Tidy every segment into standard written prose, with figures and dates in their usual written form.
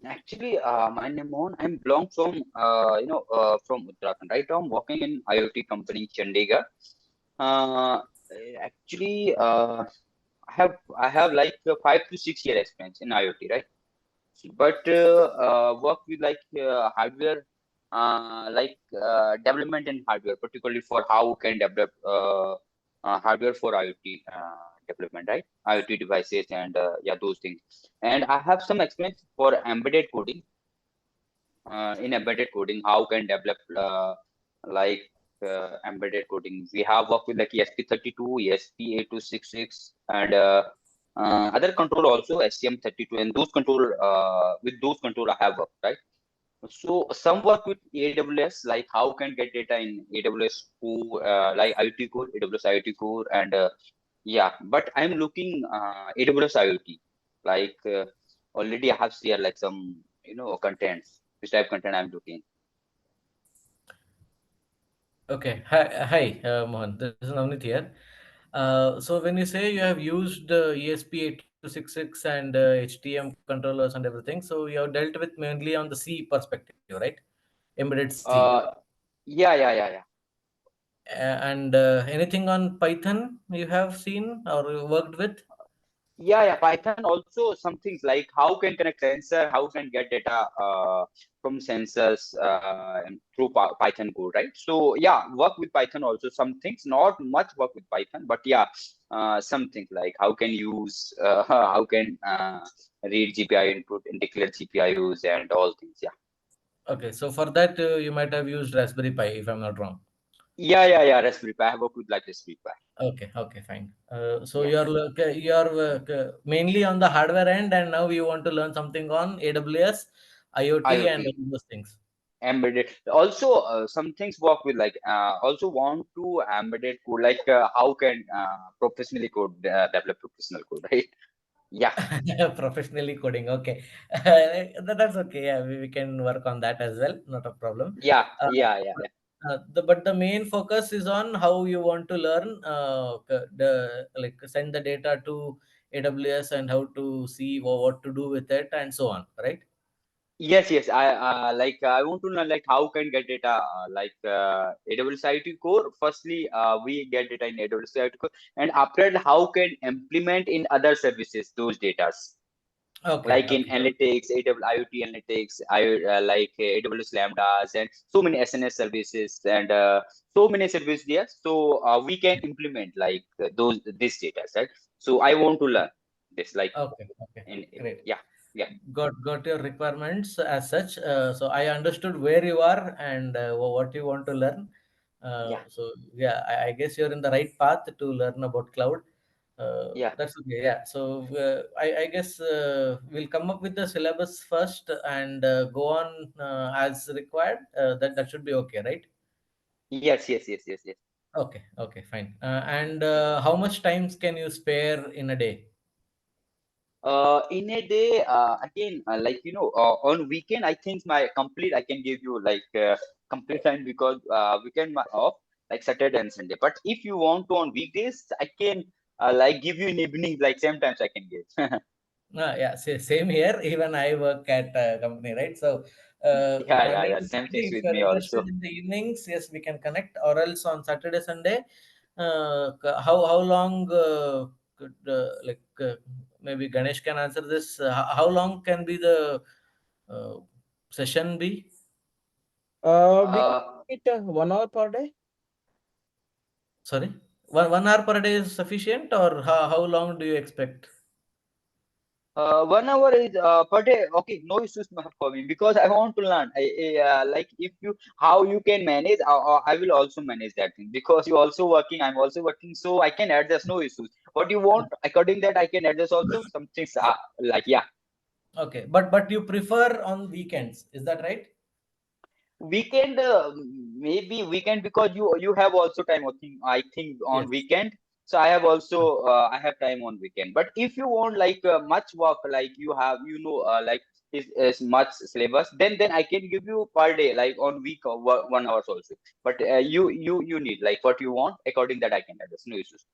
Actually, my name Mohan. I'm belong from from Uttarakhand. Right now, I'm working in IoT company in Chandigarh. Uh, actually, I have like 5 to 6 year experience in IoT, right? But work with like hardware, development in hardware, particularly for how we can develop hardware for IoT development, right? IoT devices and yeah, those things. And I have some experience for embedded coding. In embedded coding, how can develop like embedded coding. We have worked with like ESP32, ESP8266, and other control also STM32, and those control with those control I have worked, right? So some work with AWS, like how can get data in AWS core, like IoT core, AWS IoT core, and yeah. But I'm looking AWS IoT, like already I have shared like some contents, which type content I'm looking. Okay. Hi, Mohan. This is Navneet here. So when you say you have used ESP8266 and HTM controllers and everything, so you have dealt with mainly on the C perspective, right? Embedded C. Uh, yeah. And anything on Python you have seen or worked with? Yeah. Python also some things like how can connect sensor, how can get data from sensors and through Python code, right? So yeah, work with Python also some things, not much work with Python, but yeah, some things like how can use, how can read GPI input and declare GPIUs and all things. Yeah. Okay, so for that you might have used Raspberry Pi, if I'm not wrong. Yeah. Raspberry Pi. I have worked with like Raspberry Pi. Okay, fine. So Yeah. you're mainly on the hardware end, and now you want to learn something on AWS, IoT, and IoT. all those things. Embedded also some things work with like also want to embedded code like how can professionally code develop professional code, right? Yeah. Professionally coding. Okay, that's okay. Yeah, we can work on that as well. Not a problem. yeah Uh, yeah. but the main focus is on how you want to learn the like send the data to AWS and how to see what to do with it and so on, right? Yes, I like I want to learn like how can get data like AWS IoT core. Firstly we get data in AWS IoT core, and after that, how can implement in other services those data, Okay, like in okay. analytics, AWS IoT analytics, like AWS Lambdas, and so many SNS services, and so many services there. So we can implement like those this data, right? So I want to learn this, like Okay, in great. yeah, Got your requirements as such. So I understood where you are and what you want to learn. yeah, So yeah, I guess you're in the right path to learn about cloud. yeah. That's okay. Yeah. So I guess we'll come up with the syllabus first and go on as required. That should be okay, right? Yes. Okay, fine. And how much times can you spare in a day? In a day, again, like on weekend, I think my complete I can give you like complete time because weekend my off like Saturday and Sunday. But if you want to on weekdays, I can like give you in evening like sometimes I can give. Yeah, same here. Even I work at a company, right? So, Monday Yeah. to Same Friday, things if with you're me interested also. in the evenings, yes, we can connect. Or else on Saturday, Sunday, how long could maybe Ganesh can answer this? How long can be the uh, session be? We can Uh, meet 1 hour per day. Sorry, one hour per day is sufficient, or how long do you expect? 1 hour is per day. Okay, no issues for me because I want to learn. Like if you how you can manage, I will also manage that thing because you also working. I'm also working, so I can adjust. No issues. What you want, according that I can adjust also. Some things like yeah, Okay, but you prefer on weekends, is that right? weekend maybe weekend because you have also time working. I think on Yes. weekend. So I have also I have time on weekend. But if you want like much work, like you have like is much syllabus, then I can give you per day like on week or 1 hours also. But you need like what you want according that I can adjust. No issues.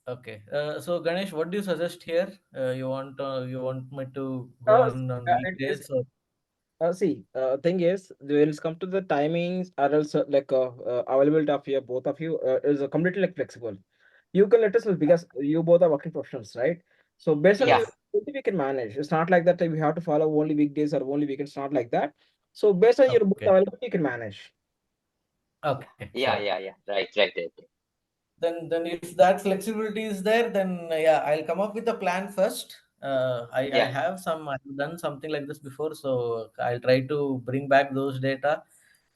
Okay. So Ganesh, what do you suggest here? You want me to go Uh, on it is weekdays or see, thing is, when it's come to the timings or else like availability of your both of you is completely like flexible. You can let us know because you both are working professionals, right? So based on Yeah, your ability, we can manage. It's not like that we have to follow only weekdays or only weekends. Not like that. So based on your both okay. availability, you can manage. Okay, yeah, sure. yeah, yeah. Right. Then if that flexibility is there, then yeah, I'll come up with a plan first. I Yeah, have I've done something like this before, so I'll try to bring back those data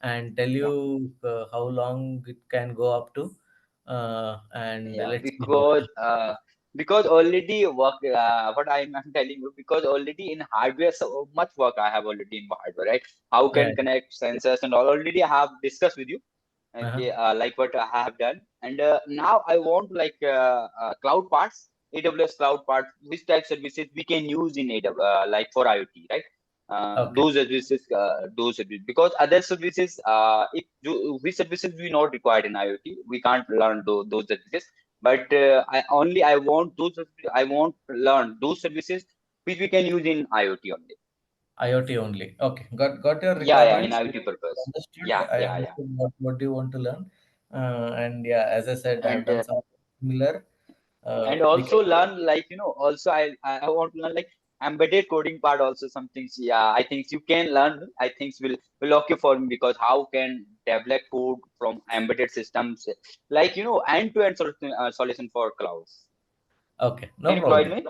and tell yeah. you how long it can go up to, and Yeah, let's see how it is. because already work what I'm telling you, because already in hardware so much work I have already in hardware, right? How Yeah. can connect sensors and all already I have discussed with you. Uh-huh. Okay, like what I have done, and now I want like cloud parts, AWS cloud parts, which type services we can use in AWS, like for IoT, right? Okay. Those services, because other services, if which services we not required in IoT, we can't learn those services. But I want I want to learn those services which we can use in IoT only. IoT only. Okay. Got your Yeah, in requirements. IoT purpose. Understood. Yeah, I yeah, yeah. understood what you want to learn. And yeah, as I said, I have And done something similar. and We can. also learn like also I want to learn like embedded coding part also some things. Yeah, I think you can learn. I think will okay for me, because how can develop code from embedded systems, like end-to-end solution for clouds. Okay, Can no you provide problem. me?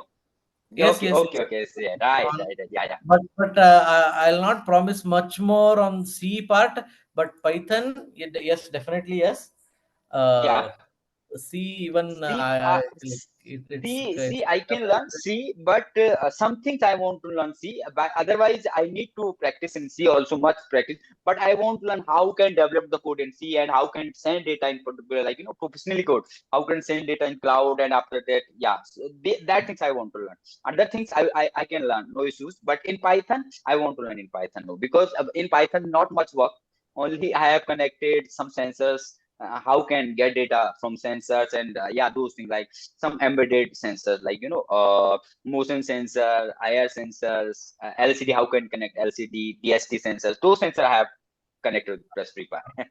Yeah, Yes, okay, yes, okay, yes. okay, so yeah, right, On, right, right, yeah, yeah, but I'll not promise much more on C part, but Python, yes, definitely yes. yeah. Uh, C even See, I like See, I can learn C, but some things I want to learn C. But otherwise, I need to practice in C also, much practice. But I want to learn how can develop the code in C and how can send data in particular, like professionally code. How can send data in cloud, and after that, yeah. So that things I want to learn. Other things I can learn, no issues. But in Python, I want to learn in Python, no, because in Python not much work. Only I have connected some sensors, how can get data from sensors, and yeah, those things like some embedded sensors, like motion sensor, IR sensors, LCD, how can connect LCD, DST sensors, those sensors I have connected with Raspberry Pi.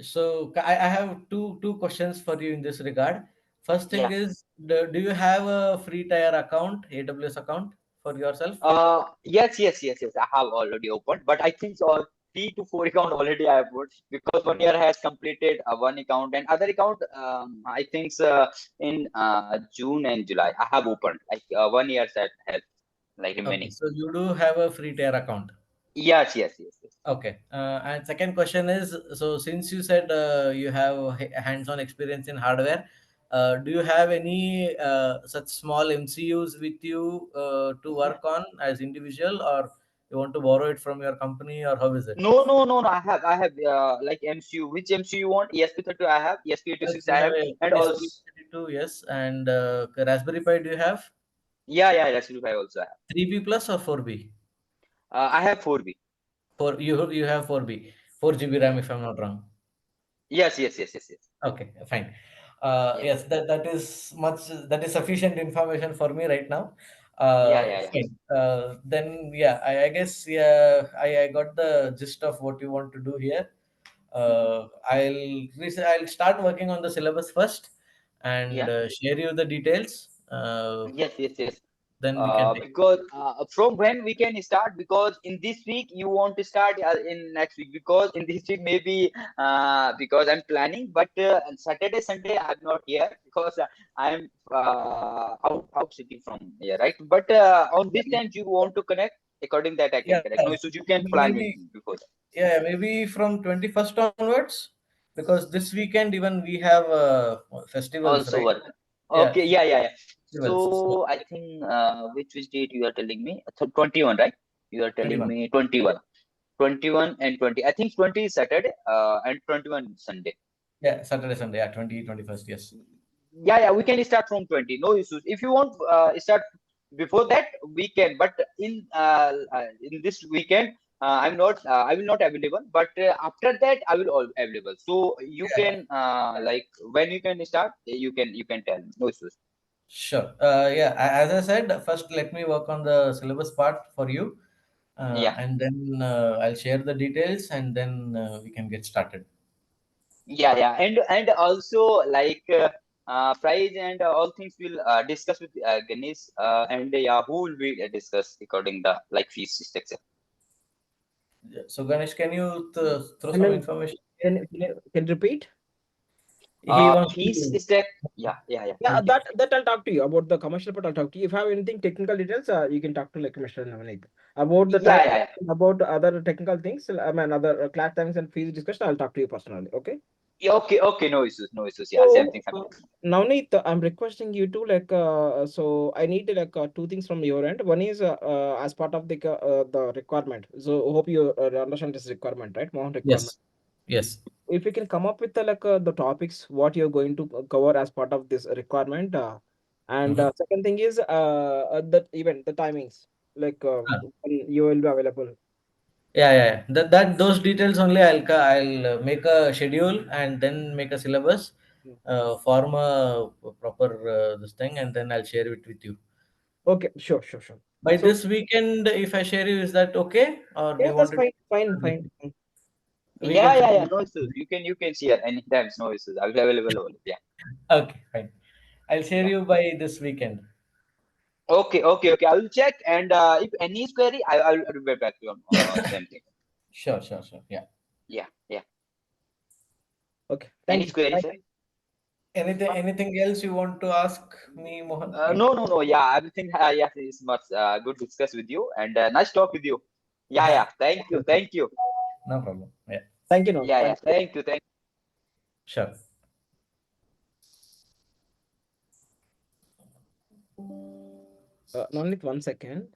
So I have two questions for you in this regard. First thing Yeah. is, do you have a free tier account, AWS account for yourself? Yes. I have already opened, but I think 3 to 4 account already I have put, because 1 year has completed one account, and other account I think in June and July I have opened, like 1 year that has like Okay, remaining. so you do have a free tier account. Yes. Okay. And second question is, so since you said you have hands-on experience in hardware, do you have any such small MCUs with you to work on as individual, or you want to borrow it from your company, or how is it? No. I have like MCU. Which MCU you want? ESP32 I have. Yes, ESP86 you I have have, a and also SP32, yes, and Raspberry Pi. Do you have yeah. Raspberry Pi also I have. 3B plus or 4B? I have 4B. You have 4B, 4 GB RAM, if I'm not wrong. Yes. Okay, fine. Yeah. Yes, that is sufficient information for me right now. Yeah. Fine. Then yeah, I guess yeah, I got the gist of what you want to do here. Mhm. I'll start working on the syllabus first and Yeah. share you the details. Yes. Then we can take. Because from when we can start? Because in this week you want to start in next week, because in this week maybe because I'm planning, but Saturday Sunday I'm not here, because I'm out city from here, right? But on this time you want to connect, according that I can Yeah, connect. No issues. You can plan with maybe me before that. yeah, maybe from 21st onwards, because this weekend even we have festivals, Also right? work. Yeah, Okay. Yeah. festivals. So So I think which date you are telling me? 21, right? You are telling 21. me 21. 21 and 20. I think 20 is Saturday, and 21 Sunday. Yeah, Saturday, Sunday, yeah, 21st, yes. Yeah. We can start from 20. No issues. If you want start before that, we can. But in this weekend, I will not available, but after that I will all available. So you Yeah, can like when you can start, you can tell me. No issues. sure. Yeah, as I said, first let me work on the syllabus part for you, Yeah, and then I'll share the details, and then we can get started. yeah, and also like price and all things will discuss with Ganesh, and yeah, who will we discuss regarding the like fees structure. Yeah. So Ganesh, can you throw And some then information can here? can you repeat? He wants Fees to. stack. Yeah. Yeah, Continue. that I'll talk to you about the commercial part. I'll talk to you. If you have anything technical details, you can talk to like Mr. Navneet about the time, Yeah. about other technical things. I mean, other class times and fees discussion. I'll talk to you personally. Okay. Yeah, okay. No issues, no issues. Yeah, same So thing, same thing. Navneet, I'm requesting you to like. So I need like two things from your end. One is as part of the requirement. So hope you understand this requirement, right? Mohan requirement. Yes. Yes. If you can come up with the topics what you're going to cover as part of this requirement, and Mm-hmm. second thing is the event, the timings, like when you will be available. Yeah. That those details only I'll make a schedule and then make a syllabus, Mm. form a proper this thing, and then I'll share it with you Okay, sure. by So this weekend. If I share you, is that okay, or do yeah, you that's want it fine. weekend should Yeah. be? No issues. You can share anytime. No issues. I'll be available always. Yeah, Okay, fine. I'll share yeah. you by this weekend. Okay. I will check, and if any is query, I'll revert back to you on same thing. Sure. Yeah. Yeah. Okay, thank Any you. query, Thank sir? you. Anything else you want to ask me, Mohan? No. Yeah, everything. Yeah, it's much good discuss with you, and nice talk with you. Yeah. Thank you. Okay. Thank you. No problem. Yeah, Thank you, Noel. Yeah. Thank you. Thank you. Thank. sure. Navneet, 1 second.